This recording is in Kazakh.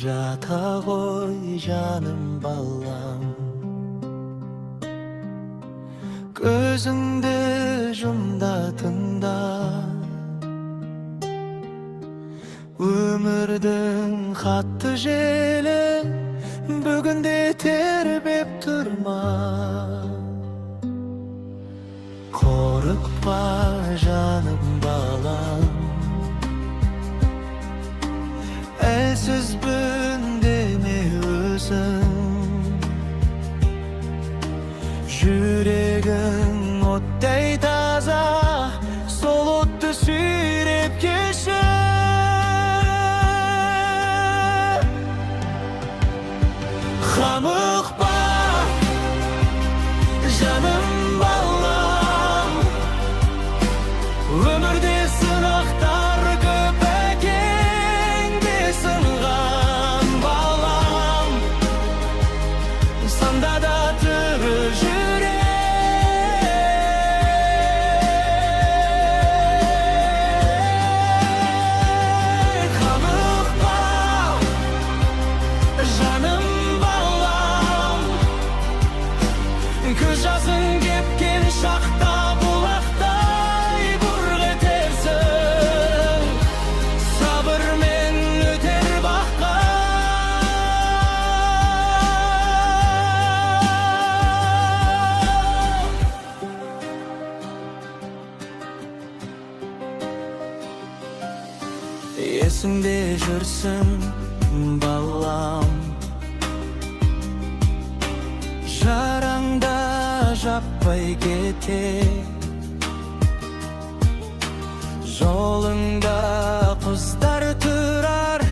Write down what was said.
жата ғой жаным балам. Көзіңді жұмда тыңда, өмірдің қатты желі бүгінде тербеп тұрма. Қорықпа жаным балам, әлсізбін деме өзің. Жүрегің оттай таза, сол отты сүйреп келші. Қамықпа жаным балам, өмірде сынақтар көп, әкең де сынған балам. Санда да тірі жүрек. Қамықпа жаным балам, көз жасың кепкен шақта бұлақтай бұрқ етерсің. Сабырмен өтер баққа. Есіңде жүрсің балам, жараңда жаппай кете, жолың